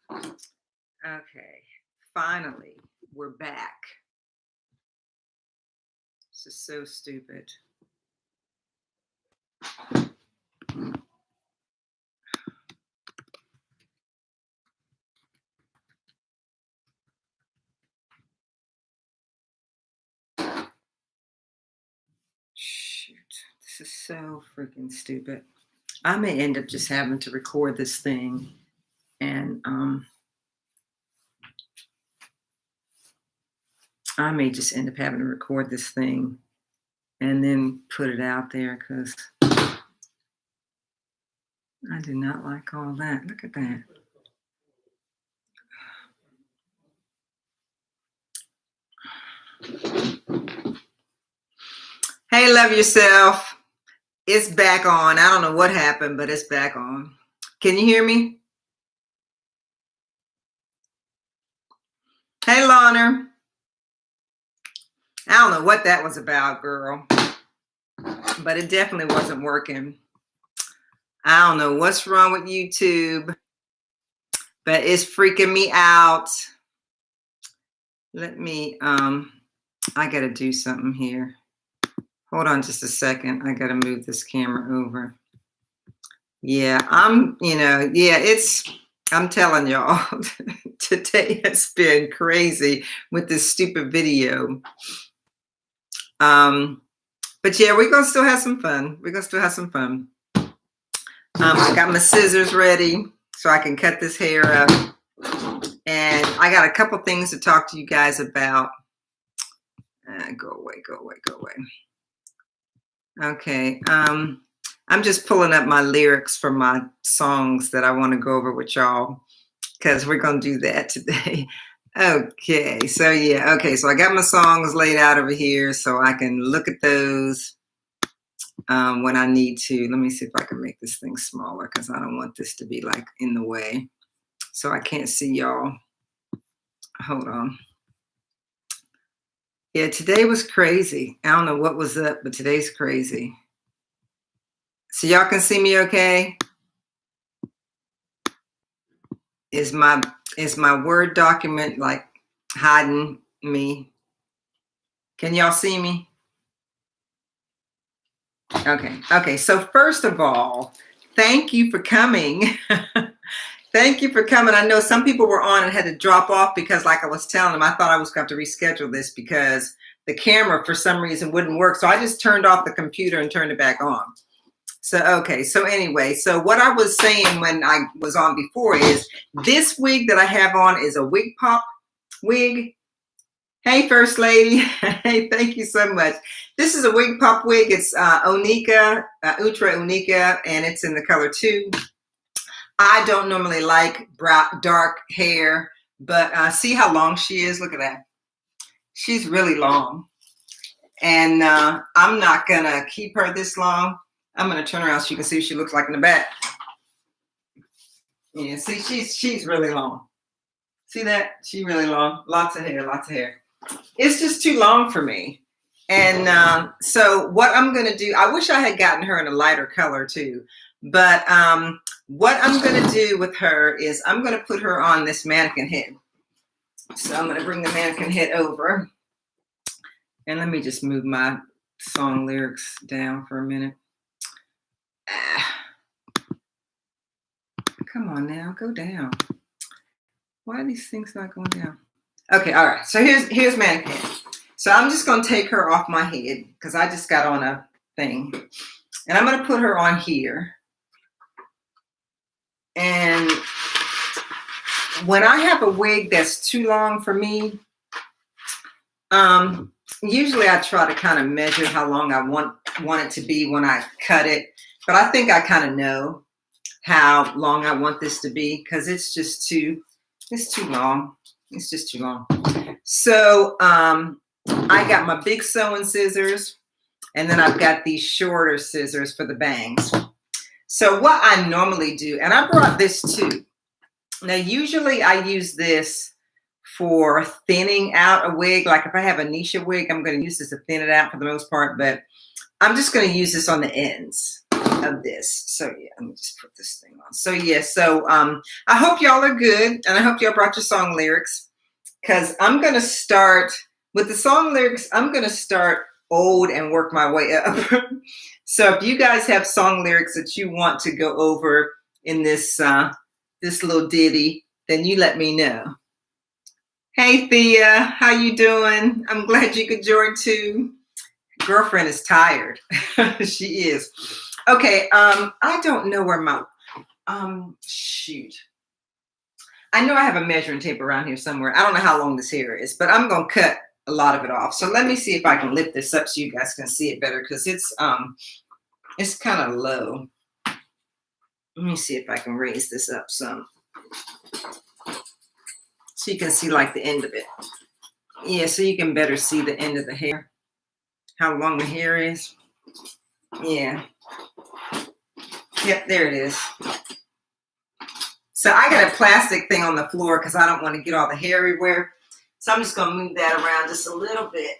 Okay, finally, we're back. This is so stupid. Shoot, this is so freaking stupid. I may end up just having to record this thing and I may just end up having to record this thing and then put it out there because I do not like all that. Look at that. Hey, love yourself. It's back on. I don't know what happened, but it's back on. Can you hear me? Hey, Lorna. I don't know what that was about, girl, but it definitely wasn't working. I don't know what's wrong with YouTube, but it's freaking me out. Let me, I gotta do something here. Hold on just a second. I gotta move this camera over. Yeah, I'm telling y'all, today has been crazy with this stupid video. But yeah, we're gonna still have some fun. I got my scissors ready so I can cut this hair up. And I got a couple things to talk to you guys about. Go away. Okay, I'm just pulling up my lyrics for my songs that I want to go over with y'all because we're gonna do that today. Okay, so yeah, okay, so I got my songs laid out over here so I can look at those when I need to. Let me see if I can make this thing smaller because I don't want this to be like in the way. So I can't see y'all. Hold on. Yeah, today was crazy. I don't know what was up, but today's crazy. So y'all can see me okay? Is my Word document like hiding me? Can y'all see me? Okay, so first of all, thank you for coming. Thank you for coming. I know some people were on and had to drop off because, like I was telling them, I thought I was going to have to reschedule this because the camera for some reason wouldn't work. So I just turned off the computer and turned it back on. So, okay. So anyway, so what I was saying when I was on before is this wig that I have on is a wig pop wig. Hey, First Lady. Hey, thank you so much. This is a wig pop wig. It's Onnikka, Outre Onnikka, and it's in the color 2. I don't normally like dark hair, but see how long she is? Look at that. She's really long. And I'm not going to keep her this long. I'm going to turn around so you can see what she looks like in the back. Yeah, see, she's really long. See that? She's really long. Lots of hair. It's just too long for me. And so what I'm going to do, I wish I had gotten her in a lighter color too. But what I'm going to do with her is I'm going to put her on this mannequin head. So I'm going to bring the mannequin head over. And let me just move my song lyrics down for a minute. Come on now, go down. Why are these things not going down? Okay, all right. So here's mannequin head. So I'm just going to take her off my head because I just got on a thing. And I'm going to put her on here. And when I have a wig that's too long for me, usually I try to kind of measure how long I want it to be when I cut it. But I think I kind of know how long I want this to be because it's too long. It's just too long. So I got my big sewing scissors, and then I've got these shorter scissors for the bangs. So what I normally do, and I brought this too. Now, usually I use this for thinning out a wig. Like if I have a Nisha wig, I'm going to use this to thin it out for the most part, but I'm just going to use this on the ends. of this. So yeah, let me just put this thing on. So yeah, so I hope y'all are good, and I hope y'all brought your song lyrics, because I'm gonna start with the song lyrics. I'm gonna start old and work my way up. So if you guys have song lyrics that you want to go over in this this little ditty, then you let me know. Hey Thea, how you doing? I'm glad you could join too. Girlfriend is tired. She is. Okay, I don't know where my shoot. I know I have a measuring tape around here somewhere. I don't know how long this hair is, but I'm gonna cut a lot of it off. So let me see if I can lift this up so you guys can see it better, because it's kind of low. Let me see if I can raise this up some, so you can see like the end of it. Yeah, so you can better see the end of the hair, how long the hair is. Yeah. Yep, there it is. So I got a plastic thing on the floor because I don't want to get all the hair everywhere. So I'm just going to move that around just a little bit.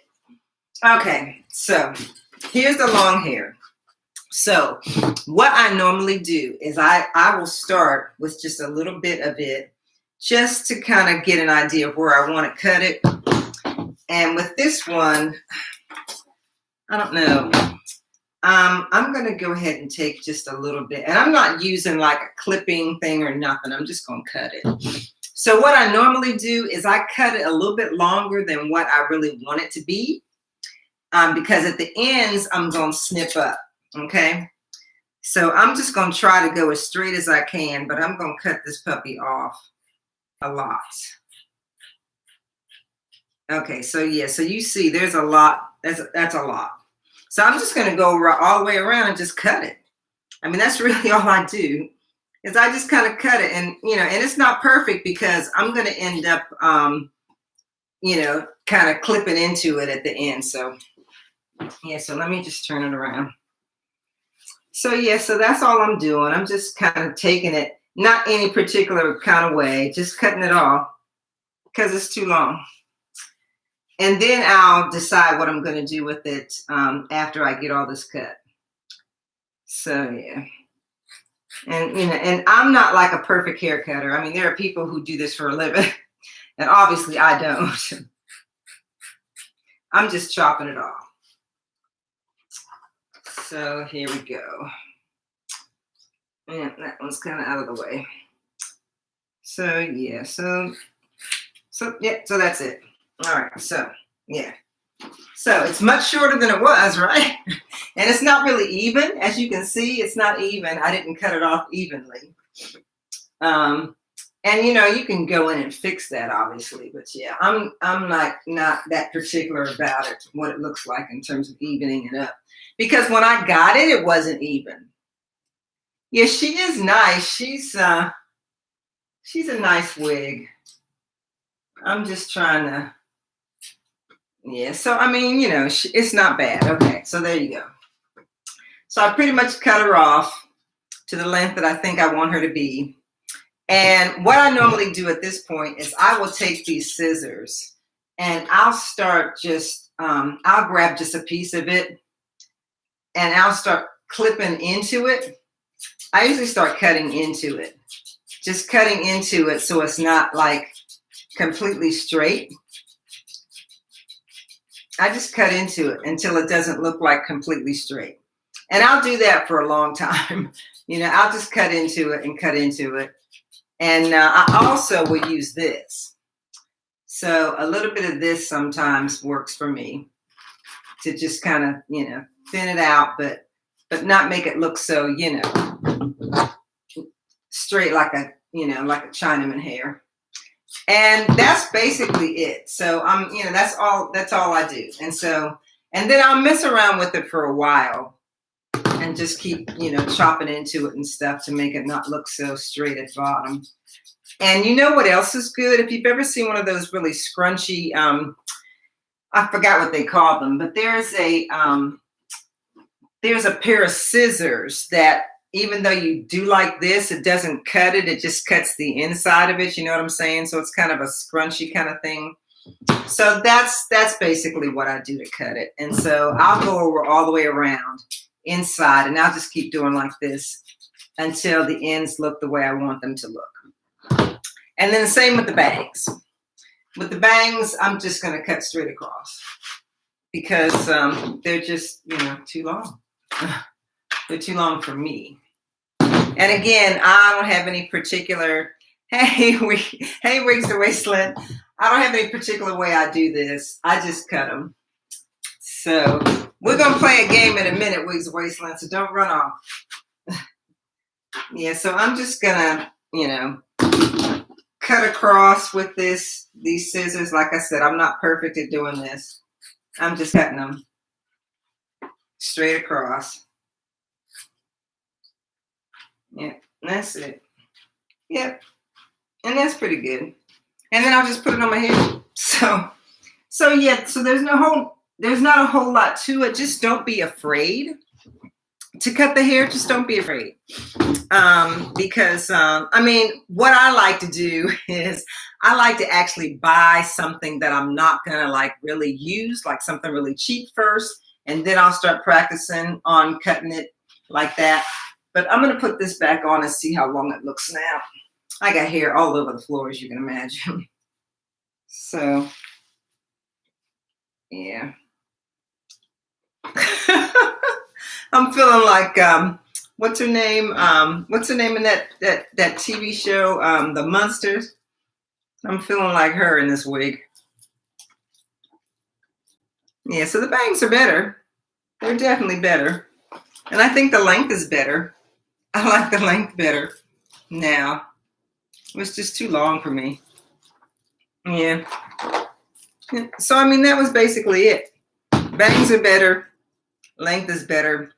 Okay, so here's the long hair. So what I normally do is I will start with just a little bit of it, just to kind of get an idea of where I want to cut it. And with this one, I don't know. I'm going to go ahead and take just a little bit. And I'm not using like a clipping thing or nothing. I'm just going to cut it. So what I normally do is I cut it a little bit longer than what I really want it to be. Because at the ends, I'm going to snip up. Okay. So I'm just going to try to go as straight as I can, but I'm going to cut this puppy off a lot. Okay. So yeah, so you see there's a lot. That's a lot. So I'm just going to go all the way around and just cut it. I mean, that's really all I do, is I just kind of cut it. And, you know, and it's not perfect because I'm going to end up, you know, kind of clipping into it at the end. So, yeah, so let me just turn it around. So, yeah, so that's all I'm doing. I'm just kind of taking it, not any particular kind of way, just cutting it off because it's too long. And then I'll decide what I'm going to do with it after I get all this cut. So, yeah. And, you know, and I'm not like a perfect hair cutter. I mean, there are people who do this for a living. And obviously I don't. I'm just chopping it off. So here we go. And that one's kind of out of the way. So, yeah. So yeah, so that's it. All right, so yeah, so it's much shorter than it was, right? And it's not really even, as you can see, it's not even. I didn't cut it off evenly. And you know, you can go in and fix that, obviously, but yeah, I'm like not that particular about it, what it looks like in terms of evening it up, because when I got it, it wasn't even. Yeah, she is nice. She's a nice wig. I'm just trying to. Yeah, so I mean, you know, it's not bad. Okay, so there you go. So I pretty much cut her off to the length that I think I want her to be. And what I normally do at this point is I will take these scissors and I'll start just, I'll grab just a piece of it and I'll start clipping into it. I usually start cutting into it, just cutting into it so it's not like completely straight. I just cut into it until it doesn't look like completely straight. And I'll do that for a long time. You know, I'll just cut into it and cut into it. And I also will use this. So a little bit of this sometimes works for me to just kind of, you know, thin it out, but not make it look so, you know, straight like a, you know, like a Chinaman hair. And that's basically it. So you know, that's all I do. And so, and then I'll mess around with it for a while and just keep, you know, chopping into it and stuff to make it not look so straight at bottom. And you know what else is good? If you've ever seen one of those really scrunchy, I forgot what they call them, but there's a pair of scissors that, even though you do like this, it doesn't cut it. It just cuts the inside of it. You know what I'm saying? So it's kind of a scrunchy kind of thing. So that's basically what I do to cut it. And so I'll go over all the way around inside. And I'll just keep doing like this until the ends look the way I want them to look. And then the same with the bangs. With the bangs, I'm just going to cut straight across because they're just, you know, too long. They're too long for me. And again, I don't have any particular, hey, Wigs the Wasteland. I don't have any particular way I do this. I just cut them. So we're going to play a game in a minute, Wigs the Wasteland, so don't run off. Yeah, so I'm just going to, you know, cut across with these scissors. Like I said, I'm not perfect at doing this. I'm just cutting them straight across. Yeah, that's it. Yep. And that's pretty good. And then I'll just put it on my head. So yeah, so there's not a whole lot to it. Just don't be afraid to cut the hair. Just don't be afraid. Because I mean, what I like to do is I like to actually buy something that I'm not gonna like really use, like something really cheap first, and then I'll start practicing on cutting it like that. But I'm gonna put this back on and see how long it looks now. I got hair all over the floor, as you can imagine. So yeah. I'm feeling like what's her name? What's her name in that TV show? The Munsters. I'm feeling like her in this wig. Yeah, so the bangs are better. They're definitely better. And I think the length is better. I like the length better now. It was just too long for me. Yeah. So I mean, that was basically it. Bangs are better. Length is better.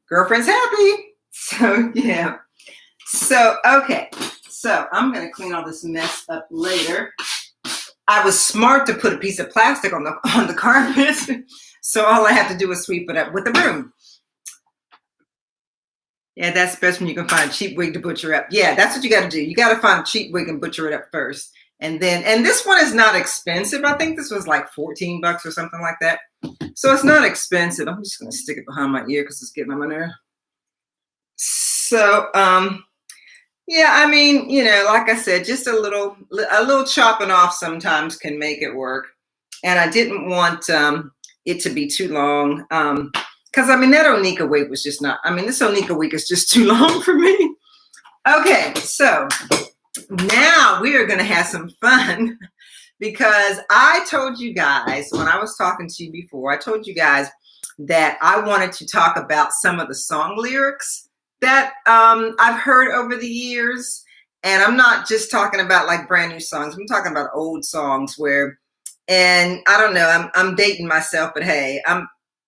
Girlfriend's happy. So yeah. So okay. So I'm gonna clean all this mess up later. I was smart to put a piece of plastic on the carpet. So all I have to do is sweep it up with a broom. Yeah, that's best when you can find a cheap wig to butcher up. Yeah, that's what you got to do. You got to find a cheap wig and butcher it up first. And this one is not expensive. I think this was like 14 bucks or something like that. So it's not expensive. I'm just going to stick it behind my ear because it's getting on my nerve. So, yeah, I mean, you know, like I said, just a little chopping off sometimes can make it work. And I didn't want it to be too long. Because, I mean, that Onnikka wig was just not, I mean, this Onnikka wig is just too long for me. Okay, so now we are going to have some fun because I told you guys, when I was talking to you before, I told you guys that I wanted to talk about some of the song lyrics that I've heard over the years. And I'm not just talking about like brand new songs. I'm talking about old songs where, and I don't know, I'm dating myself, but hey,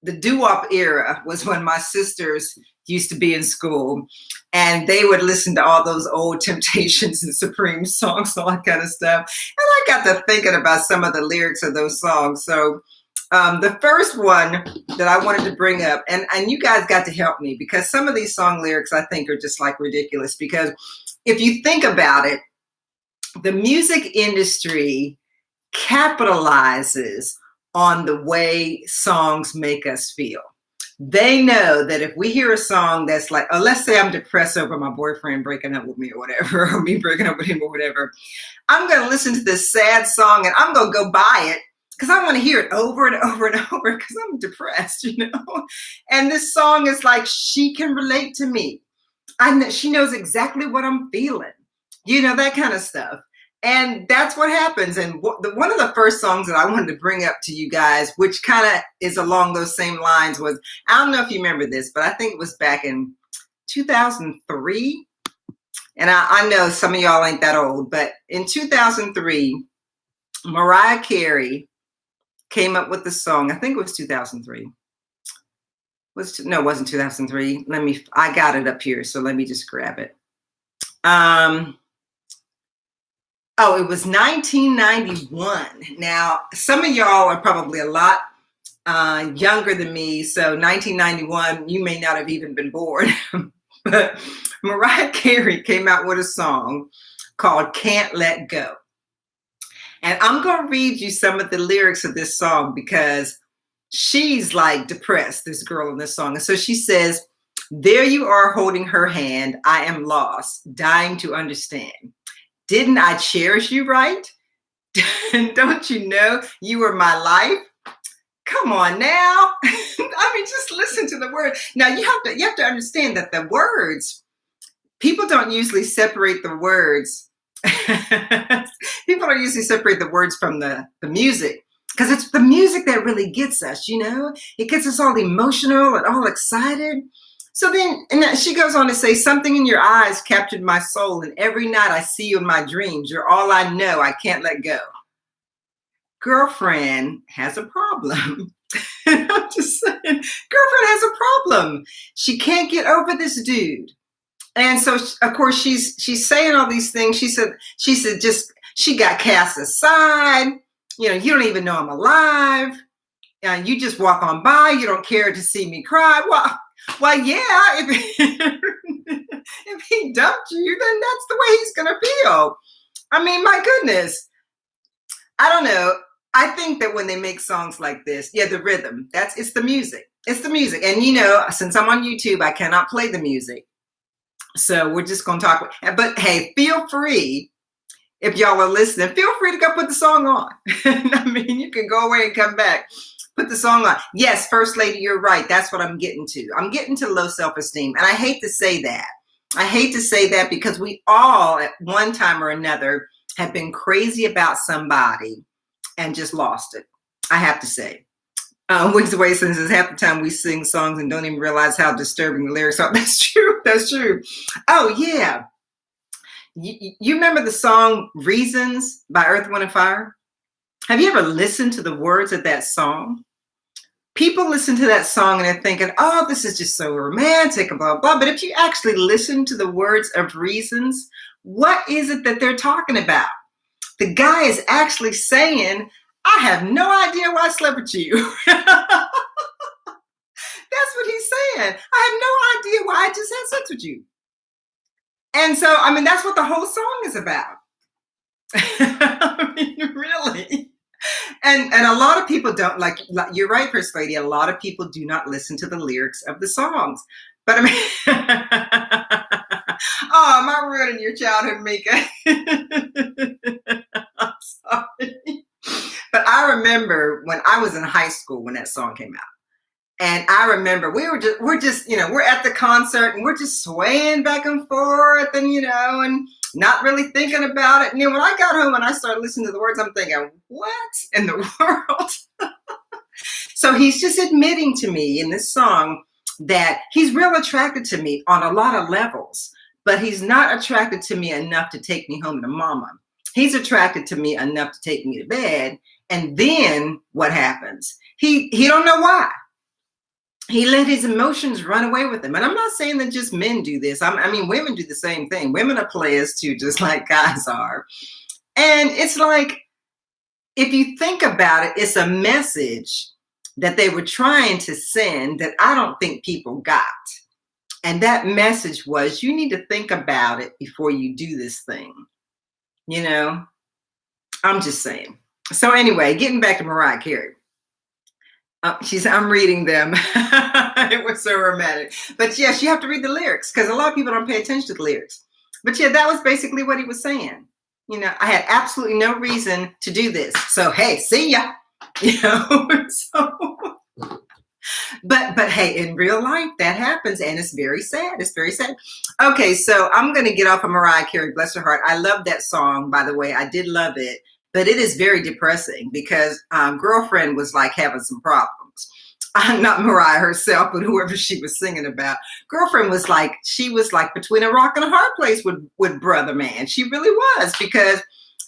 the doo-wop era was when my sisters used to be in school and they would listen to all those old Temptations and Supreme songs, all that kind of stuff. And I got to thinking about some of the lyrics of those songs. So the first one that I wanted to bring up, and you guys got to help me because some of these song lyrics I think are just like ridiculous because if you think about it, the music industry capitalizes on the way songs make us feel. They know that if we hear a song that's like, oh, let's say I'm depressed over my boyfriend breaking up with me or whatever, or me breaking up with him or whatever, I'm going to listen to this sad song and I'm going to go buy it because I want to hear it over and over and over because I'm depressed, you know? And this song is like, she can relate to me. She knows exactly what I'm feeling, you know, that kind of stuff. And that's what happens. And one of the first songs that I wanted to bring up to you guys, which kind of is along those same lines, was, I don't know if you remember this, but I think it was back in 2003. And I know some of y'all ain't that old, but in 2003, Mariah Carey came up with the song. I think it was 2003. No, it wasn't 2003. I got it up here, so let me just grab it. Oh, it was 1991. Now, some of y'all are probably a lot younger than me. So 1991, you may not have even been born. But Mariah Carey came out with a song called Can't Let Go. And I'm going to read you some of the lyrics of this song because she's like depressed, this girl in this song. And so she says, There you are holding her hand. I am lost, dying to understand. Didn't I cherish you right? Don't you know you were my life? Come on now. I mean, just listen to the word. Now you have to understand that the words, people don't usually separate the words. People don't usually separate the words from the music, because it's the music that really gets us, you know? It gets us all emotional and all excited. So then, and she goes on to say, something in your eyes captured my soul, and every night I see you in my dreams. You're all I know. I can't let go. Girlfriend has a problem. I'm just saying, girlfriend has a problem. She can't get over this dude. And so, of course, she's saying all these things. She said, she got cast aside. You know, you don't even know I'm alive. You just walk on by. You don't care to see me cry. Well, yeah. If he dumped you, then that's the way he's gonna feel. I mean, my goodness. I don't know. I think that when they make songs like this, yeah, the rhythm. It's the music. It's the music. And you know, since I'm on YouTube, I cannot play the music. So we're just going to talk. But hey, feel free, if y'all are listening, feel free to go put the song on. I mean, you can go away and come back. Put the song on. Yes, First Lady, you're right. That's what I'm getting to. I'm getting to low self-esteem. And I hate to say that. I hate to say that because we all, at one time or another, have been crazy about somebody and just lost it. I have to say. Wigs Away says half the time we sing songs and don't even realize how disturbing the lyrics are. That's true. That's true. Oh, yeah. You remember the song Reasons by Earth, Wind & Fire? Have you ever listened to the words of that song? People listen to that song and they're thinking, oh, this is just so romantic and blah, blah. But if you actually listen to the words of Reasons, what is it that they're talking about? The guy is actually saying, I have no idea why I slept with you. That's what he's saying. I have no idea why I just had sex with you. And so, I mean, that's what the whole song is about. I mean, really. And a lot of people don't, like you're right, First Lady, a lot of people do not listen to the lyrics of the songs. But I mean, oh, am I ruining your childhood, Mika? I'm sorry. But I remember when I was in high school when that song came out. And I remember we're just, you know, we're at the concert and we're just swaying back and forth and, you know, and not really thinking about it. And then when I got home and I started listening to the words, I'm thinking, what in the world? So he's just admitting to me in this song that he's real attracted to me on a lot of levels, but he's not attracted to me enough to take me home to mama. He's attracted to me enough to take me to bed. And then what happens? He don't know why. He let his emotions run away with him. And I'm not saying that just men do this. I mean, women do the same thing. Women are players too, just like guys are. And it's like, if you think about it, it's a message that they were trying to send that I don't think people got. And that message was, you need to think about it before you do this thing. You know, I'm just saying. So anyway, getting back to Mariah Carey. I'm reading them. It was so romantic. But yes, you have to read the lyrics because a lot of people don't pay attention to the lyrics. But yeah, that was basically what he was saying. You know, I had absolutely no reason to do this. So, hey, see ya. You know, but hey, in real life, that happens. And it's very sad. It's very sad. Okay, so I'm going to get off of Mariah Carey, bless her heart. I love that song, by the way. I did love it. But it is very depressing because Girlfriend was like having some problems. Not Mariah herself, but whoever she was singing about. Girlfriend was like, she was like between a rock and a hard place with Brother Man. She really was, because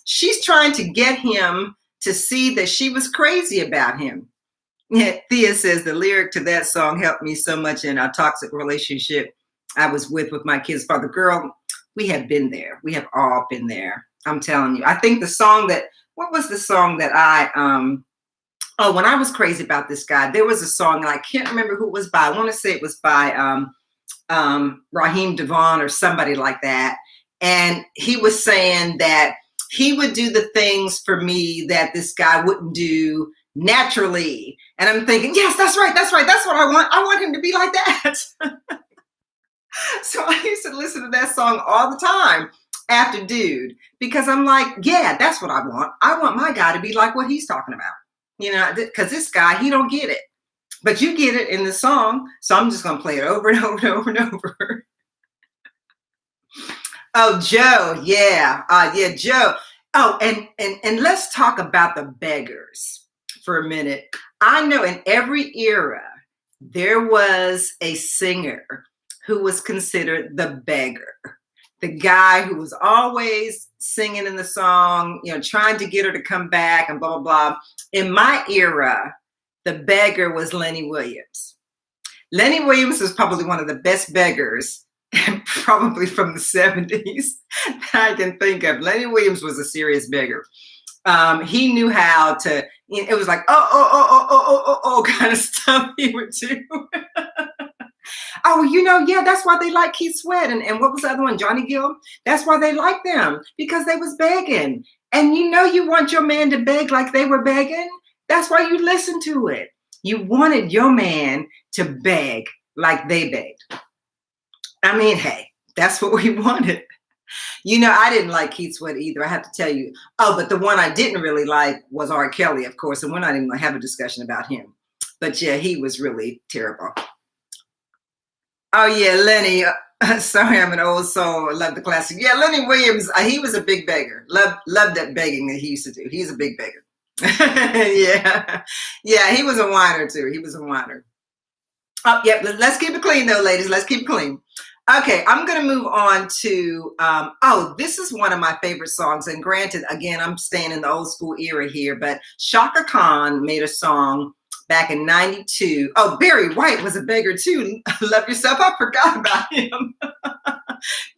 she's trying to get him to see that she was crazy about him. Yeah, Thea says the lyric to that song helped me so much in a toxic relationship I was with my kid's father. Girl, we have been there. We have all been there. I'm telling you. I think the song that, what was the song that when I was crazy about this guy, there was a song, and I can't remember who it was by. I want to say it was by Raheem Devon or somebody like that. And he was saying that he would do the things for me that this guy wouldn't do naturally. And I'm thinking, yes, that's right. That's right. That's what I want. I want him to be like that. So I used to listen to that song all the time after Dude, because I'm like, yeah, that's what I want. I want my guy to be like what he's talking about, you know, because this guy, he don't get it, but you get it in the song. So I'm just going to play it over and over and over and over. Oh, Joe. Yeah. Yeah, Joe. Oh, and let's talk about the beggars for a minute. I know in every era, there was a singer who was considered the beggar, the guy who was always singing in the song, you know, trying to get her to come back and blah, blah, blah. In my era, the beggar was Lenny Williams. Lenny Williams was probably one of the best beggars, probably from the 70s that I can think of. Lenny Williams was a serious beggar. He knew how to, it was like, oh, kind of stuff he would do. Oh, you know, yeah, that's why they like Keith Sweat. And what was the other one? Johnny Gill. That's why they liked them, because they was begging. And you know, you want your man to beg like they were begging. That's why you listen to it. You wanted your man to beg like they begged. I mean, hey, that's what we wanted. You know, I didn't like Keith Sweat either, I have to tell you. Oh, but the one I didn't really like was R. Kelly, of course, and we're not even going to have a discussion about him. But yeah, he was really terrible. Oh yeah, Lenny. Sorry, I'm an old soul. I love the classic. Yeah, Lenny Williams. He was a big beggar. Loved that begging that he used to do. He's a big beggar. Yeah. He was a whiner too. He was a whiner. Oh, yep. Let's keep it clean though, ladies. Let's keep it clean. Okay, I'm going to move on to. This is one of my favorite songs. And granted, again, I'm staying in the old school era here, but Chaka Khan made a song back in 92. Oh, Barry White was a beggar too. Love Yourself. I forgot about him.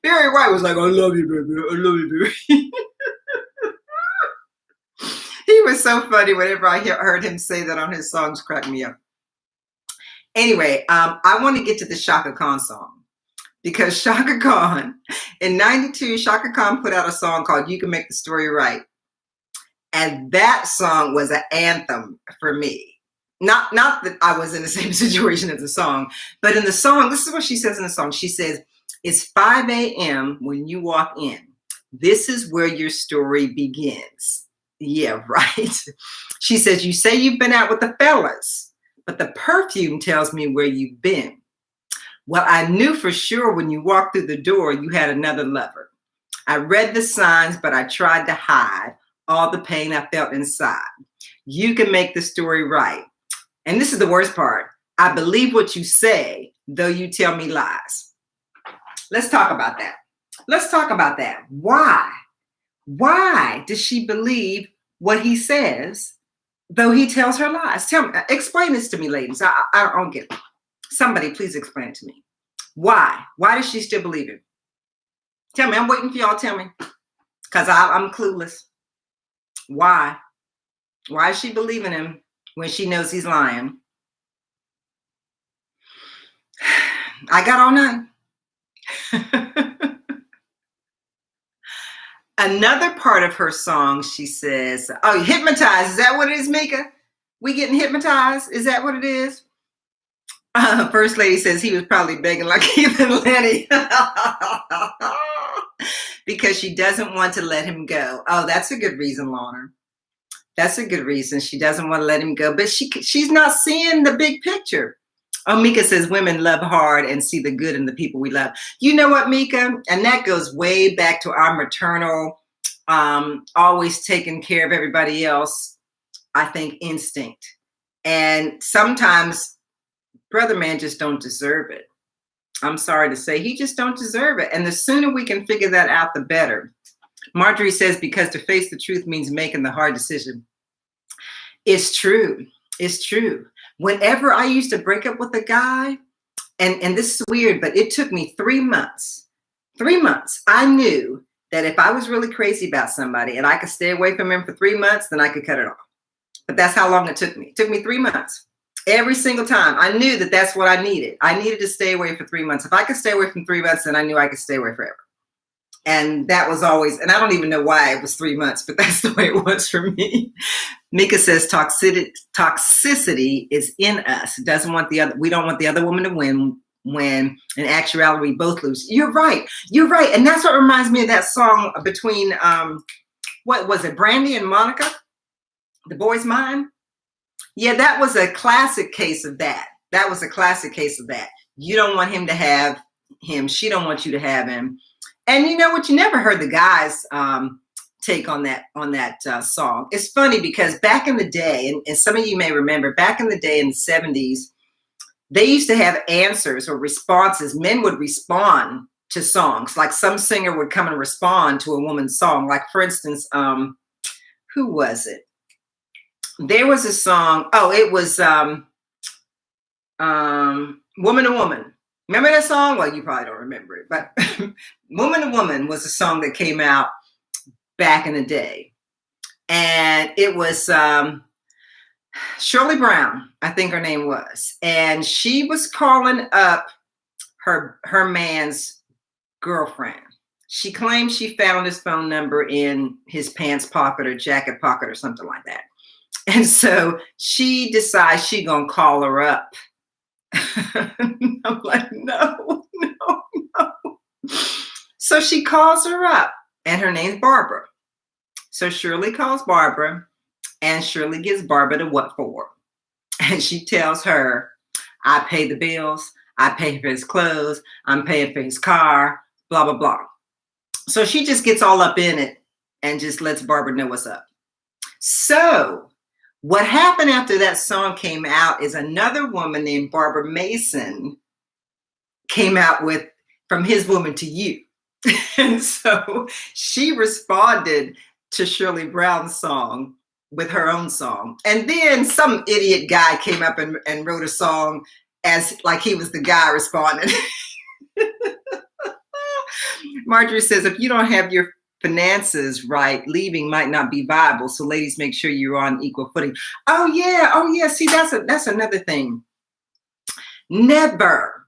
Barry White was like, I love you, baby. I love you, baby. He was so funny whenever I heard him say that on his songs, cracked me up. Anyway, I want to get to the Chaka Khan song, because Chaka Khan, in 92, Chaka Khan put out a song called You Can Make the Story Right. And that song was an anthem for me. Not that I was in the same situation as the song, but in the song, this is what she says in the song. She says, it's 5 a.m. when you walk in. This is where your story begins. Yeah, right. She says, you say you've been out with the fellas, but the perfume tells me where you've been. Well, I knew for sure when you walked through the door, you had another lover. I read the signs, but I tried to hide all the pain I felt inside. You can make the story right. And this is the worst part. I believe what you say, though you tell me lies. Let's talk about that. Let's talk about that. Why? Why does she believe what he says, though he tells her lies? Tell me, explain this to me, ladies. I don't get it. Somebody please explain it to me. Why? Why does she still believe him? Tell me. I'm waiting for y'all to tell me, because I'm clueless. Why? Why is she believing him when she knows he's lying? I got all night. Another part of her song, she says, oh, hypnotized. Is that what it is, Mika? We getting hypnotized? Is that what it is? First lady says he was probably begging like Keith and Lenny. Because she doesn't want to let him go. Oh, that's a good reason, Lorna. That's a good reason. She doesn't want to let him go. But she's not seeing the big picture. Oh, Mika says women love hard and see the good in the people we love. You know what, Mika? And that goes way back to our maternal, always taking care of everybody else, I think, instinct. And sometimes brother man just don't deserve it. I'm sorry to say, he just don't deserve it. And the sooner we can figure that out, the better. Marjorie says, because to face the truth means making the hard decision. It's true. It's true. Whenever I used to break up with a guy, and this is weird, but it took me 3 months. 3 months. I knew that if I was really crazy about somebody and I could stay away from him for 3 months, then I could cut it off. But that's how long it took me. It took me 3 months. Every single time. I knew that that's what I needed. I needed to stay away for 3 months. If I could stay away from 3 months, then I knew I could stay away forever. And that was always, and I don't even know why it was 3 months, but that's the way it was for me. Mika says toxicity is in us. Doesn't want the other, we don't want the other woman to win. when in actuality we both lose. You're right. You're right. And that's what reminds me of that song between, what was it, Brandy and Monica? The Boy's Mine? Yeah, that was a classic case of that. That was a classic case of that. You don't want him to have him. She don't want you to have him. And you know what? You never heard the guys take on that song. It's funny because back in the day, and some of you may remember, back in the day in the 70s, they used to have answers or responses. Men would respond to songs. Like some singer would come and respond to a woman's song. Like for instance, who was it? There was a song. Oh, it was Woman to Woman. Remember that song? Well, you probably don't remember it, but Woman to Woman was a song that came out back in the day. And it was Shirley Brown, I think her name was. And she was calling up her man's girlfriend. She claimed she found his phone number in his pants pocket or jacket pocket or something like that. And so she decides she gonna call her up. I'm like, no. So she calls her up, and her name's Barbara. So Shirley calls Barbara, and Shirley gives Barbara the what for. And she tells her, I pay the bills, I pay for his clothes, I'm paying for his car, blah, blah, blah. So she just gets all up in it and just lets Barbara know what's up. So what happened after that song came out is another woman named Barbara Mason came out with From His Woman to You. And so she responded to Shirley Brown's song with her own song. And then some idiot guy came up and wrote a song as like he was the guy responding. Marjorie says, if you don't have your finances right, leaving might not be viable. So ladies, make sure you're on equal footing. Oh yeah. See, that's another thing. Never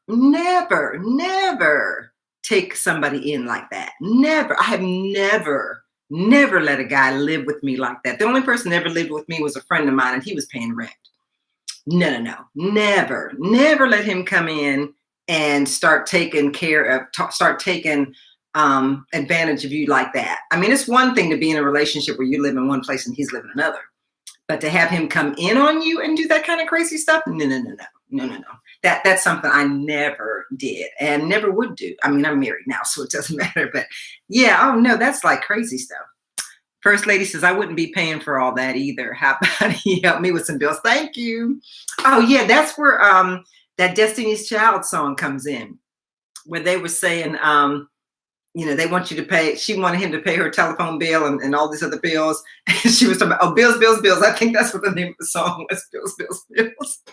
take somebody in like that. Never. I have never let a guy live with me like that. The only person that ever lived with me was a friend of mine, and he was paying rent. No. Never let him come in and start taking advantage of you like that. I mean, it's one thing to be in a relationship where you live in one place and he's living another, but to have him come in on you and do that kind of crazy stuff, no. That's something I never did and never would do. I mean, I'm married now, so it doesn't matter, but yeah, oh no, that's like crazy stuff. First Lady says, I wouldn't be paying for all that either. How about he help me with some bills? Thank you. Oh yeah, that's where that Destiny's Child song comes in, where they were saying, they want you to pay. She wanted him to pay her telephone bill and all these other bills. And she was talking about, bills. I think that's what the name of the song was, bills.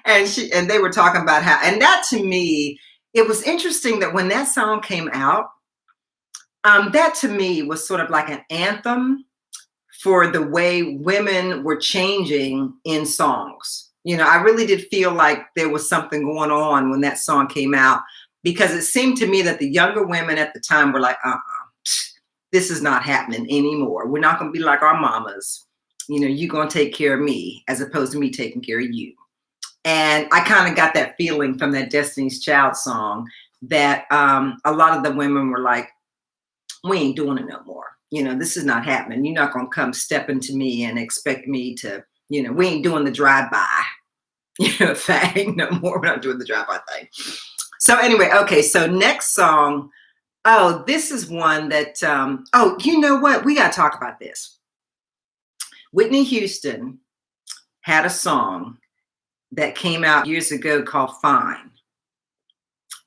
And they were talking about how, and that to me, it was interesting that when that song came out, that to me was sort of like an anthem for the way women were changing in songs. I really did feel like there was something going on when that song came out, because it seemed to me that the younger women at the time were like, this is not happening anymore. We're not going to be like our mamas. You're going to take care of me as opposed to me taking care of you. And I kind of got that feeling from that Destiny's Child song that a lot of the women were like, we ain't doing it no more. This is not happening. You're not going to come step into me and expect me to, we ain't doing the drive-by, thing no more. We're not doing the drive-by thing. So anyway, okay, so next song. Oh, this is one that, you know what? We got to talk about this. Whitney Houston had a song that came out years ago called Fine.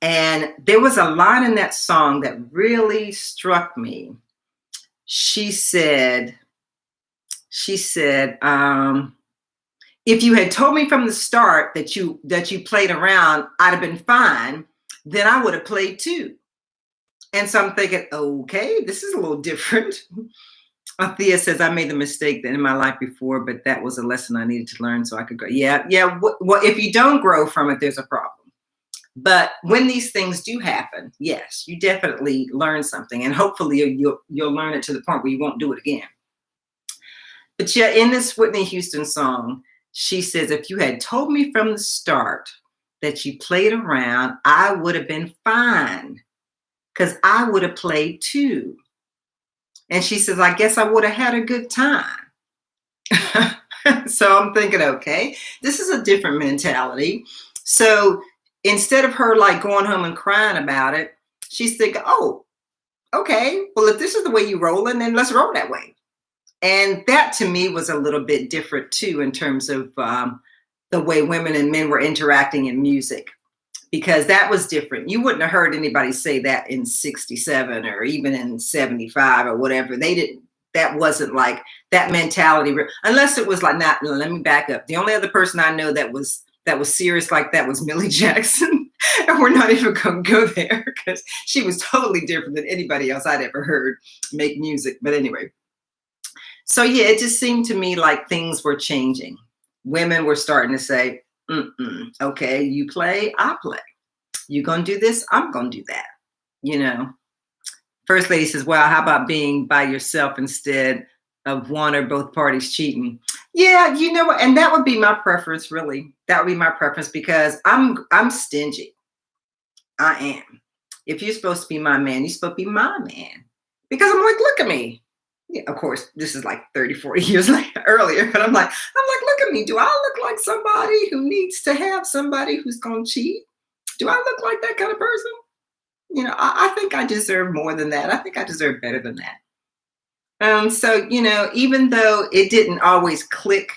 And there was a line in that song that really struck me. She said, if you had told me from the start that you played around, I'd have been fine. Then I would have played too. And so I'm thinking, okay, this is a little different. Thea says, I made the mistake in my life before, but that was a lesson I needed to learn so I could go. Yeah. Well, if you don't grow from it, there's a problem. But when these things do happen, yes, you definitely learn something. And hopefully you'll learn it to the point where you won't do it again. But yeah, in this Whitney Houston song, she says, if you had told me from the start that you played around, I would have been fine because I would have played too. And she says, I guess I would have had a good time. So I'm thinking, okay, this is a different mentality. So instead of her like going home and crying about it, she's thinking, oh, okay, well, if this is the way you rolling, then let's roll that way. And that to me was a little bit different too, in terms of the way women and men were interacting in music, because that was different. You wouldn't have heard anybody say that in 67 or even in 75 or whatever. They didn't, that wasn't like that mentality, unless it was like, not, let me back up. The only other person I know that was serious like that was Millie Jackson. And we're not even going to go there because she was totally different than anybody else I'd ever heard make music. But anyway, so yeah, it just seemed to me like things were changing. Women were starting to say, okay, you play, I play. You gonna do this, I'm gonna do that. You know, First Lady says, well, how about being by yourself instead of one or both parties cheating? Yeah, you know what? And that would be my preference, really. That would be my preference because I'm stingy. I am. If you're supposed to be my man, you're supposed to be my man. Because I'm like, look at me. Yeah, of course, this is like 30, 40 years earlier, but I'm like, look at me. Do I look like somebody who needs to have somebody who's going to cheat? Do I look like that kind of person? You know, I think I deserve more than that. I think I deserve better than that. So, you know, even though it didn't always click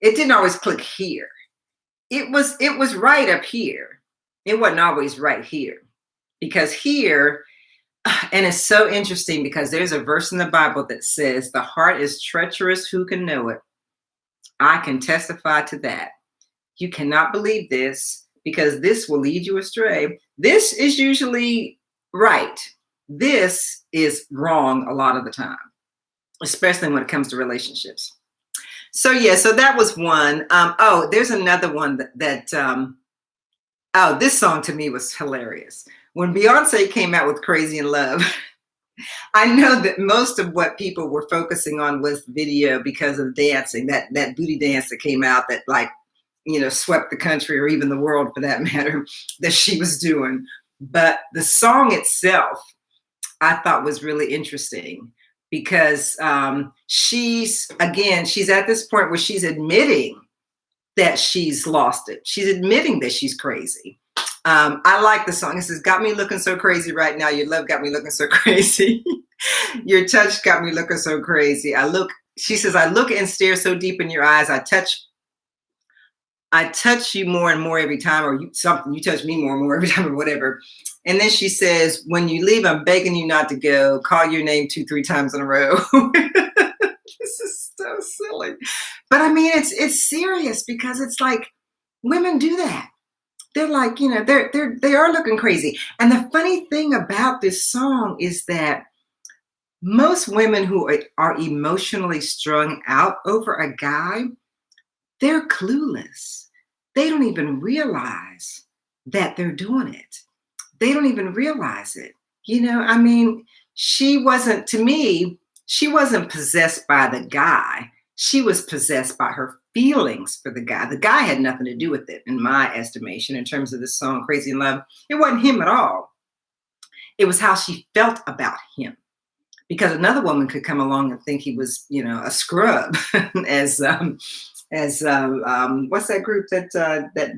here. It was right up here. It wasn't always right here. Because here, and it's so interesting because there's a verse in the Bible that says, the heart is treacherous, who can know it? I can testify to that. You cannot believe this because this will lead you astray. This is usually right. This is wrong a lot of the time, especially when it comes to relationships. So yeah, so that was one. Oh, there's another one oh, this song to me was hilarious. When Beyonce came out with Crazy in Love, I know that most of what people were focusing on was the video because of dancing, that booty dance that came out that, like, you know, swept the country or even the world for that matter, that she was doing. But the song itself, I thought was really interesting because she's at this point where she's admitting that she's lost it. She's admitting that she's crazy. I like the song. It says, got me looking so crazy right now. Your love got me looking so crazy. Your touch got me looking so crazy. She says, I look and stare so deep in your eyes. I touch you more and more every time, or you touch me more and more every time, or whatever. And then she says, when you leave, I'm begging you not to go. Call your name 2-3 times in a row. This is so silly. But I mean, it's serious because it's like women do that. They're like, you know, they are looking crazy. And the funny thing about this song is that most women who are emotionally strung out over a guy, they're clueless. They don't even realize that they're doing it. They don't even realize it. You know, I mean, she wasn't possessed by the guy. She was possessed by her feelings for the guy. The guy had nothing to do with it, in my estimation, in terms of this song, Crazy in Love. It wasn't him at all. It was how she felt about him. Because another woman could come along and think he was, you know, a scrub, as what's that group that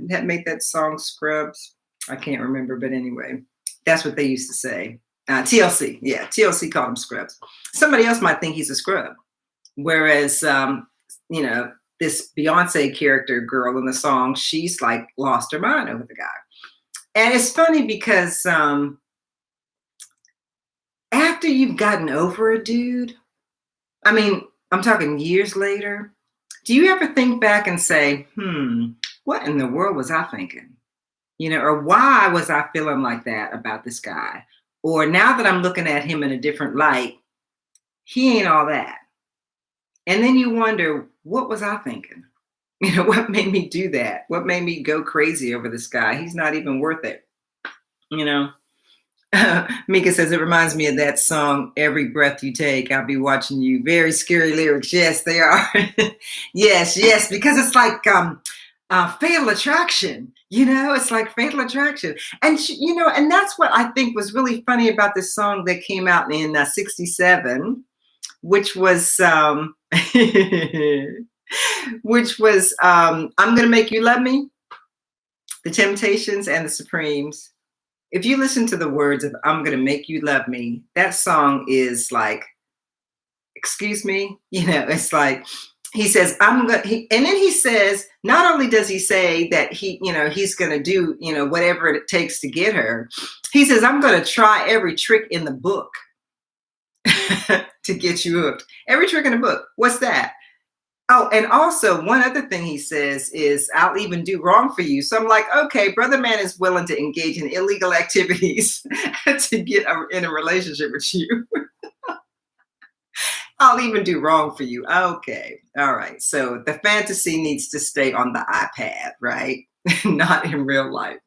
had made that song, Scrubs? I can't remember, but anyway, that's what they used to say. TLC, yeah, TLC called him scrubs. Somebody else might think he's a scrub, whereas you know, this Beyonce character girl in the song, she's like lost her mind over the guy. And it's funny because after you've gotten over a dude, I mean, I'm talking years later, do you ever think back and say, what in the world was I thinking? You know, or why was I feeling like that about this guy? Or now that I'm looking at him in a different light, he ain't all that. And then you wonder, what was I thinking? You know, what made me do that? What made me go crazy over this guy? He's not even worth it. You know, Mika says, it reminds me of that song, Every Breath You Take, I'll Be Watching You. Very scary lyrics. Yes, they are. Yes, because it's like, Fatal Attraction. You know, it's like Fatal Attraction. And, you know, and that's what I think was really funny about this song that came out in 67, which was, I'm Gonna Make You Love Me, The Temptations and the Supremes. If you listen to the words of I'm Gonna Make You Love Me, that song is like, excuse me, you know, it's like, he says, and then he says, not only does he say that he's going to do, whatever it takes to get her, he says, I'm going to try every trick in the book to get you hooked. Every trick in the book. What's that? Oh, and also one other thing he says is, I'll even do wrong for you. So I'm like, okay, brother man is willing to engage in illegal activities to get in a relationship with you. I'll even do wrong for you. Okay. All right. So the fantasy needs to stay on the iPad, right? Not in real life.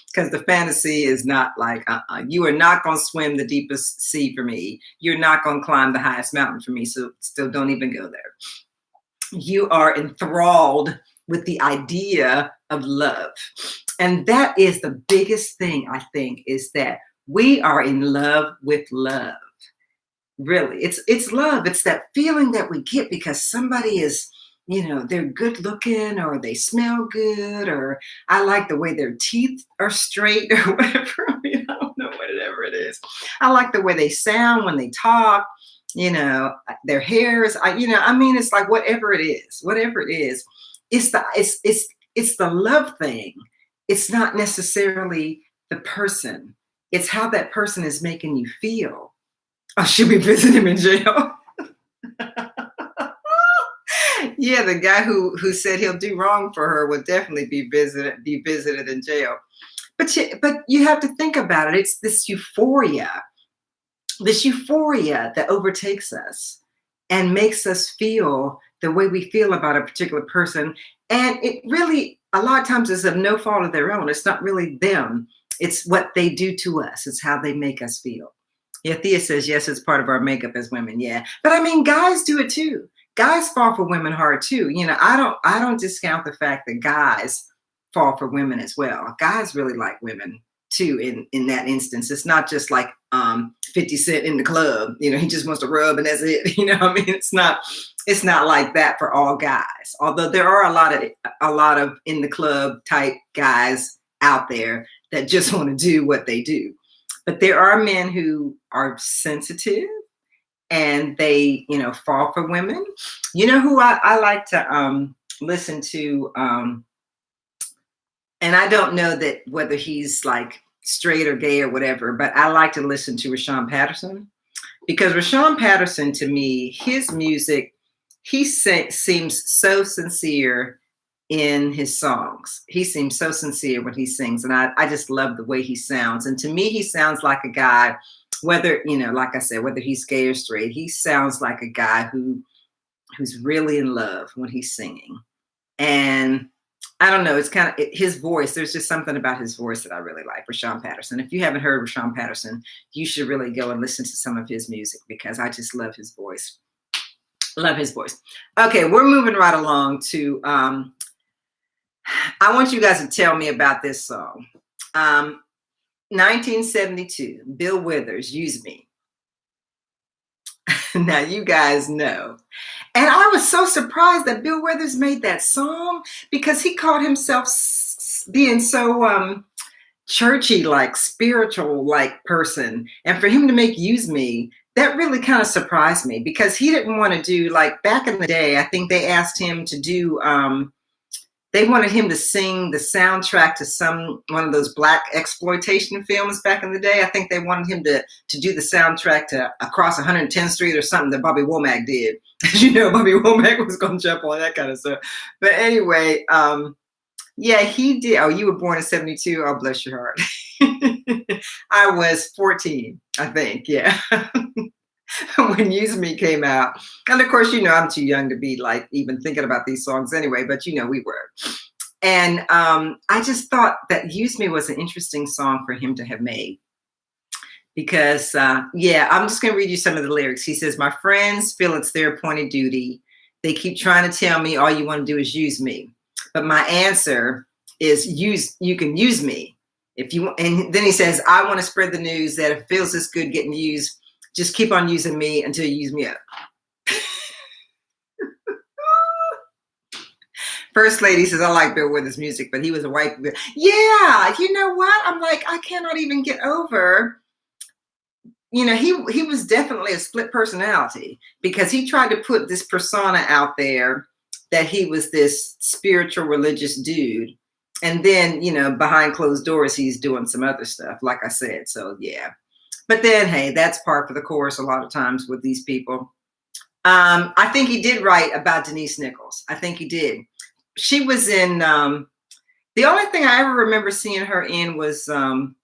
Because the fantasy is not like, you are not going to swim the deepest sea for me. You're not going to climb the highest mountain for me. So still don't even go there. You are enthralled with the idea of love. And that is the biggest thing, I think, is that we are in love with love. Really, it's love. It's that feeling that we get because somebody is, they're good looking, or they smell good, or I like the way their teeth are straight, or whatever. I don't know, whatever it is. I like the way they sound when they talk, their hairs. It's like whatever it is, it's the love thing. It's not necessarily the person. It's how that person is making you feel. Oh, should we visit him in jail? Yeah, the guy who said he'll do wrong for her will definitely be visited in jail. But you have to think about it. It's this euphoria that overtakes us and makes us feel the way we feel about a particular person. And it really, a lot of times, is of no fault of their own. It's not really them. It's what they do to us. It's how they make us feel. Yeah, Thea says, yes, it's part of our makeup as women. Yeah. But I mean, guys do it too. Guys fall for women hard too. I don't discount the fact that guys fall for women as well. Guys really like women too in that instance. It's not just like 50 Cent in the club. He just wants to rub and that's it. It's not like that for all guys. Although there are a lot of in the club type guys out there that just want to do what they do. But there are men who are sensitive and they, fall for women. Who I like to listen to, and I don't know that whether he's like straight or gay or whatever, but I like to listen to Rashawn Patterson, because Rashawn Patterson, to me, his music, he seems so sincere in his songs. He seems so sincere when he sings, and I just love the way he sounds. And to me, he sounds like a guy, whether, like I said, whether he's gay or straight, he sounds like a guy who's really in love when he's singing. And I don't know, it's kind of his voice. There's just something about his voice that I really like, Rashawn Patterson. If you haven't heard Rashawn Patterson, you should really go and listen to some of his music, because I just love his voice. Love his voice. Okay, we're moving right along to I want you guys to tell me about this song. 1972, Bill Withers, Use Me. Now, you guys know. And I was so surprised that Bill Withers made that song, because he called himself being so churchy, like spiritual, like person. And for him to make Use Me, that really kind of surprised me, because he didn't want to do, like back in the day, I think they asked him to do, they wanted him to sing the soundtrack to one of those black exploitation films back in the day. I think they wanted him to do the soundtrack to Across 110th Street or something that Bobby Womack did. Bobby Womack was going to jump on that kind of stuff. But anyway, yeah, he did. Oh, you were born in 72. Oh, bless your heart. I was 14, I think. Yeah. When Use Me came out. And of course, I'm too young to be like even thinking about these songs anyway, but we were. And I just thought that Use Me was an interesting song for him to have made, because yeah, I'm just going to read you some of the lyrics. He says, my friends feel it's their appointed duty. They keep trying to tell me all you want to do is use me. But my answer is you can use me if you want. And then he says, I want to spread the news that it feels this good getting used. Just keep on using me until you use me up. First lady says, I like Bill Withers' music, but he was a white. Yeah, you know what? I'm like, I cannot even get over. You know, he was definitely a split personality because he tried to put this persona out there that he was this spiritual religious dude. And then, you know, behind closed doors, he's doing some other stuff, like I said. So, yeah. But then, hey, that's par for the course a lot of times with these people. I think he did write about Denise Nichols. I think he did. She was in, the only thing I ever remember seeing her in was Room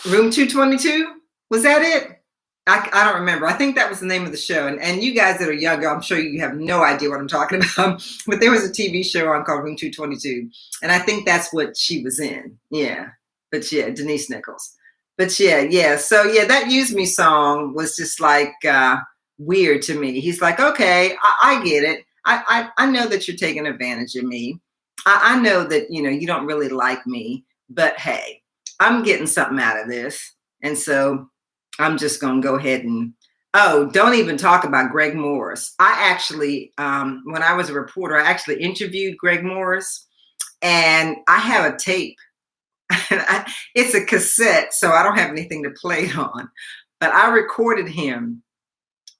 222. Was that it? I don't remember. I think that was the name of the show. And you guys that are younger, I'm sure you have no idea what I'm talking about. But there was a TV show on called Room 222. And I think that's what she was in. Yeah. But yeah, Denise Nichols. But yeah. So yeah, that Use Me song was just like weird to me. He's like, okay, I get it. I know that you're taking advantage of me. I know that, you know, you don't really like me. But hey, I'm getting something out of this. And so I'm just going to go ahead and, oh, don't even talk about Greg Morris. I actually, when I was a reporter, I actually interviewed Greg Morris, and I have a tape. It's a cassette, so I don't have anything to play it on. But I recorded him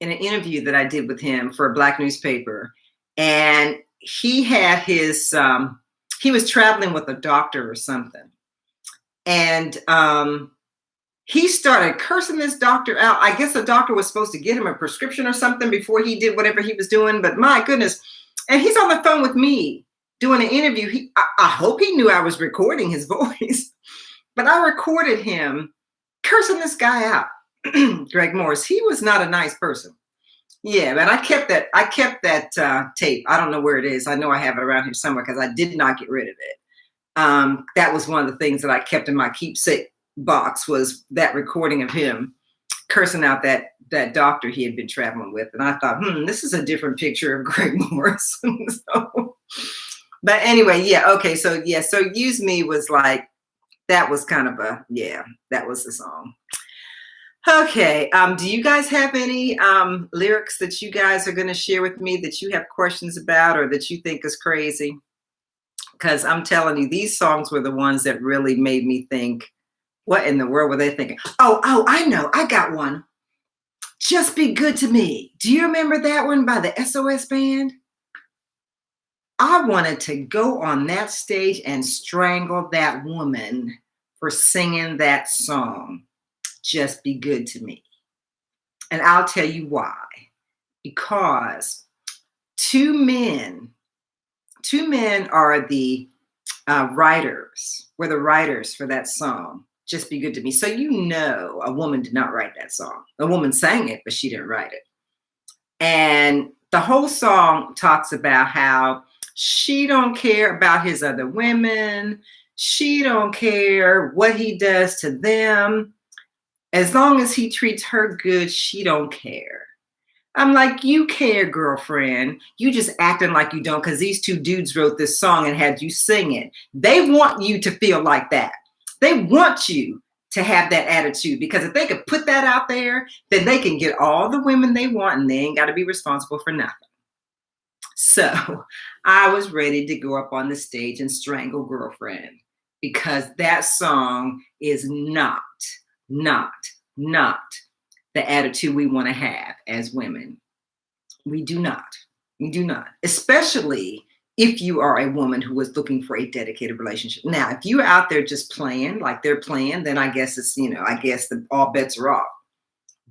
in an interview that I did with him for a Black newspaper. And he had his, he was traveling with a doctor or something. And he started cursing this doctor out. I guess the doctor was supposed to get him a prescription or something before he did whatever he was doing. But my goodness. And he's on the phone with me doing an interview. I hope he knew I was recording his voice. But I recorded him cursing this guy out, Greg Morris. He was not a nice person. Yeah, but I kept that tape. I don't know where it is. I know I have it around here somewhere because I did not get rid of it. That was one of the things that I kept in my keepsake box, was that recording of him cursing out that doctor he had been traveling with. And I thought, this is a different picture of Greg Morris. But anyway, yeah, okay. So yeah, so Use Me was like, that was kind of that was the song. Okay, do you guys have any lyrics that you guys are going to share with me that you have questions about or that you think is crazy? Because I'm telling you, these songs were the ones that really made me think, what in the world were they thinking? Oh, I know. I got one. Just Be Good to Me. Do you remember that one by the SOS Band? I wanted to go on that stage and strangle that woman for singing that song. Just Be Good to Me. And I'll tell you why. Because two men are the writers, were the writers for that song, Just Be Good to Me. So you know a woman did not write that song. A woman sang it, but she didn't write it. And the whole song talks about how she don't care about his other women. She don't care what he does to them. As long as he treats her good, she don't care. I'm like, you care, girlfriend. You just acting like you don't because these two dudes wrote this song and had you sing it. They want you to feel like that. They want you to have that attitude, because if they could put that out there, then they can get all the women they want and they ain't got to be responsible for nothing. So I was ready to go up on the stage and strangle Girlfriend, because that song is not the attitude we want to have as women. We do not. Especially if you are a woman who is looking for a dedicated relationship. Now, if you're out there just playing like they're playing, then I guess it's, I guess all bets are off.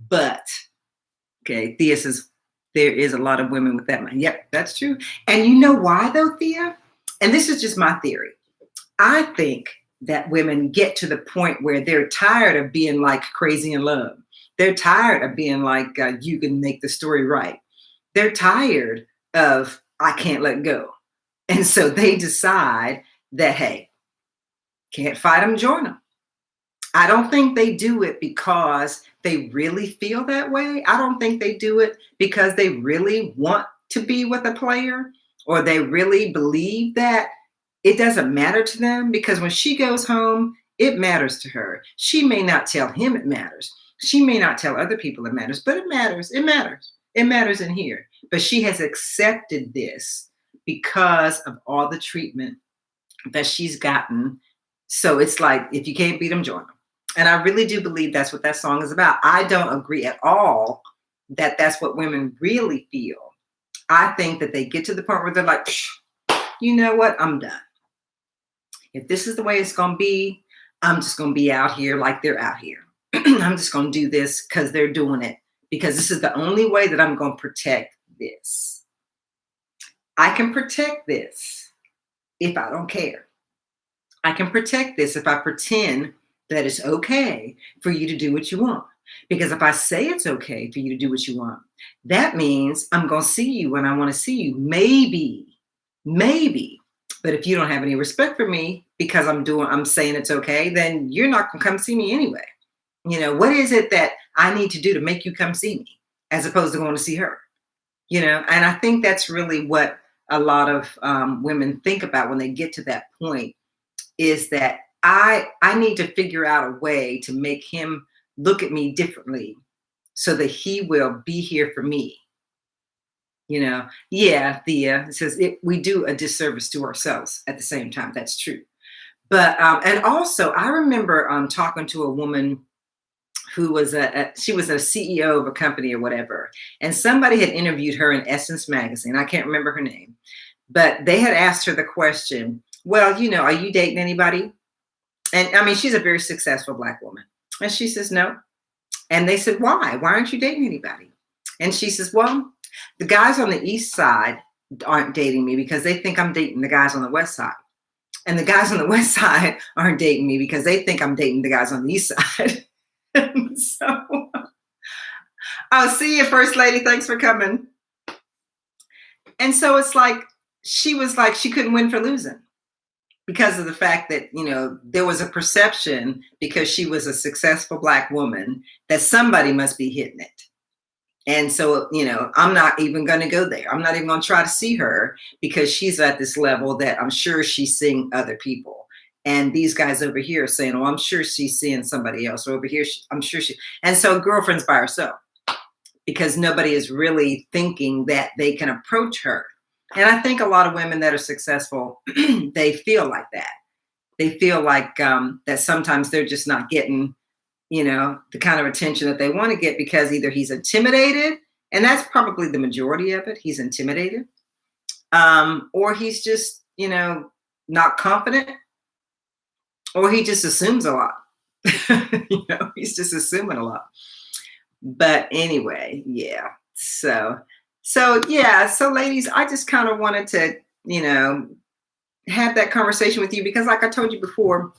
But, okay, Thea says, there is a lot of women with that mind. Yep, that's true. And you know why though, Thea? And this is just my theory. I think that women get to the point where they're tired of being like crazy in love. They're tired of being like, you can make the story right. They're tired of, I can't let go. And so they decide that, hey, can't fight them, join them. I don't think they do it because they really feel that way. I don't think they do it because they really want to be with a player. or they really believe that it doesn't matter to them, because when she goes home, it matters to her. She may not tell him it matters. She may not tell other people it matters, but it matters. It matters. It matters in here. But she has accepted this because of all the treatment that she's gotten. So it's like, if you can't beat them, join them. And I really do believe that's what that song is about. I don't agree at all that that's what women really feel. I think that they get to the point where they're like, you know what? I'm done. If this is the way it's going to be, I'm just going to be out here like they're out here. I'm just going to do this because they're doing it, because this is the only way that I'm going to protect this. I can protect this if I don't care. I can protect this if I pretend that it's okay for you to do what you want. Because if I say it's okay for you to do what you want, that means I'm going to see you when I want to see you. Maybe. But if you don't have any respect for me because I'm saying it's okay, then you're not going to come see me anyway. You know, what is it that I need to do to make you come see me as opposed to going to see her? You know, and I think that's really what a lot of women think about when they get to that point, is that I need to figure out a way to make him look at me differently so that he will be here for me. You know, yeah, Thea, it says we do a disservice to ourselves at the same time. That's true. But, and also I remember talking to a woman who was she was a CEO of a company or whatever. And somebody had interviewed her in Essence magazine. I can't remember her name, but they had asked her the question, well, you know, are you dating anybody? And I mean, she's a very successful Black woman. And she says, no. And they said, why? Why aren't you dating anybody? And she says, well, the guys on the East Side aren't dating me because they think I'm dating the guys on the West Side. And the guys on the West Side aren't dating me because they think I'm dating the guys on the East Side. So, I'll see you, First Lady. Thanks for coming. And so it's like, she was like, she couldn't win for losing because of the fact that, you know, there was a perception, because she was a successful Black woman, that somebody must be hitting it. And so, you know, I'm not even going to go there. I'm not even going to try to see her because she's at this level that I'm sure she's seeing other people. And these guys over here are saying, oh, I'm sure she's seeing somebody else. Or over here, I'm sure she. And so girlfriend's by herself because nobody is really thinking that they can approach her. And I think a lot of women that are successful, they feel like that. They feel like that sometimes they're just not getting, you know, the kind of attention that they want to get because either he's intimidated, and that's probably the majority of it. He's intimidated, or he's just, you know, not confident, or he just assumes a lot. You know, he's just assuming a lot. But anyway, yeah. So yeah. So ladies, I just kind of wanted to, you know, have that conversation with you because, like I told you before,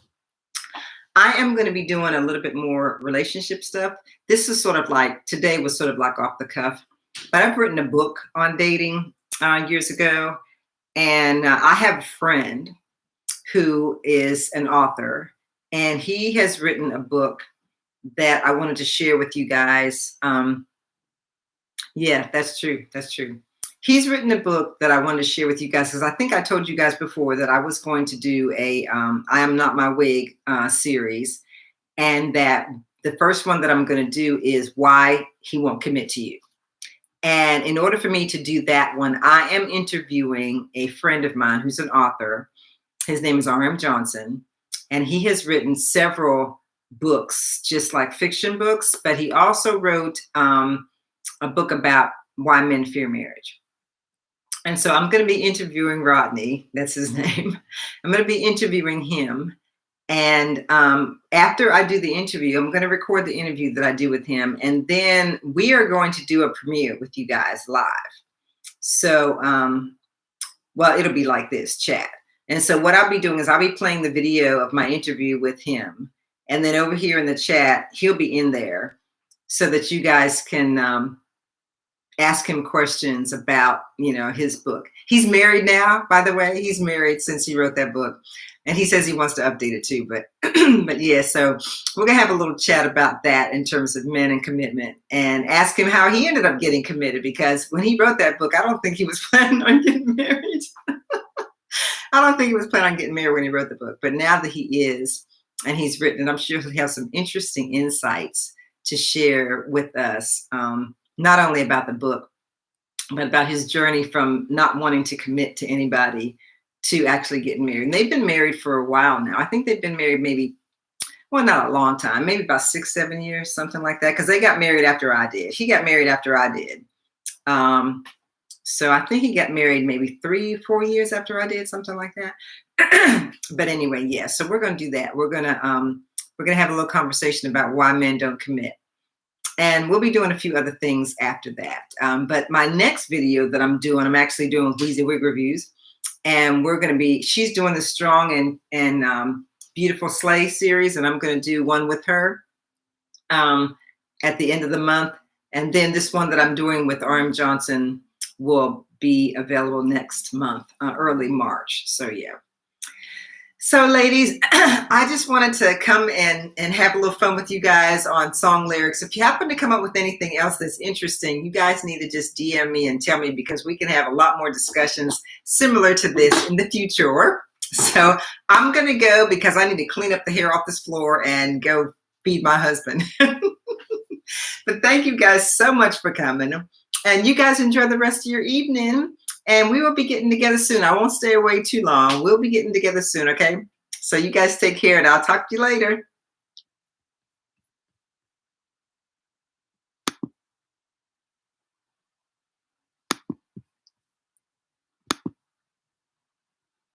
I am going to be doing a little bit more relationship stuff. This is sort of like, today was sort of like off the cuff, but I've written a book on dating years ago. And I have a friend who is an author, and he has written a book that I wanted to share with you guys. Yeah, that's true. That's true. He's written a book that I wanted to share with you guys because I think I told you guys before that I was going to do a I Am Not My Wig series, and that the first one that I'm going to do is Why He Won't Commit to You. And in order for me to do that one, I am interviewing a friend of mine who's an author. His name is R.M. Johnson, and he has written several books, just like fiction books, but he also wrote a book about why men fear marriage. And so I'm going to be interviewing Rodney. That's his name. I'm going to be interviewing him. And after I do the interview, I'm going to record the interview that I do with him. And then we are going to do a premiere with you guys live. So, well, it'll be like this, chat. And so what I'll be doing is I'll be playing the video of my interview with him. And then over here in the chat, he'll be in there so that you guys can ask him questions about, you know, his book. He's married now, by the way. He's married since he wrote that book. And he says he wants to update it too. But but yeah, so we're going to have a little chat about that in terms of men and commitment, and ask him how he ended up getting committed, because when he wrote that book, I don't think he was planning on getting married. I don't think he was planning on getting married when he wrote the book. But now that he is, and he's written, and I'm sure he'll have some interesting insights to share with us, not only about the book, but about his journey from not wanting to commit to anybody to actually getting married. And they've been married for a while now. I think they've been married maybe, well, not a long time, maybe about 6-7 years, something like that. Because they got married after I did. He got married after I did. So I think he got married maybe 3-4 years after I did, something like that. But anyway, yeah. So we're going to do that. We're gonna have a little conversation about why men don't commit. And we'll be doing a few other things after that. But my next video that I'm actually doing with Weezy Wig Reviews. And she's doing the Strong and Beautiful Slay series. And I'm going to do one with her at the end of the month. And then this one that I'm doing with RM Johnson will be available next month, early March. So yeah. So ladies, I just wanted to come and have a little fun with you guys on song lyrics. If you happen to come up with anything else that's interesting, you guys need to just DM me and tell me, because we can have a lot more discussions similar to this in the future. So I'm going to go, because I need to clean up the hair off this floor and go feed my husband. But thank you guys so much for coming. And you guys enjoy the rest of your evening. And we will be getting together soon. I won't stay away too long. We'll be getting together soon, okay? So you guys take care, and I'll talk to you later.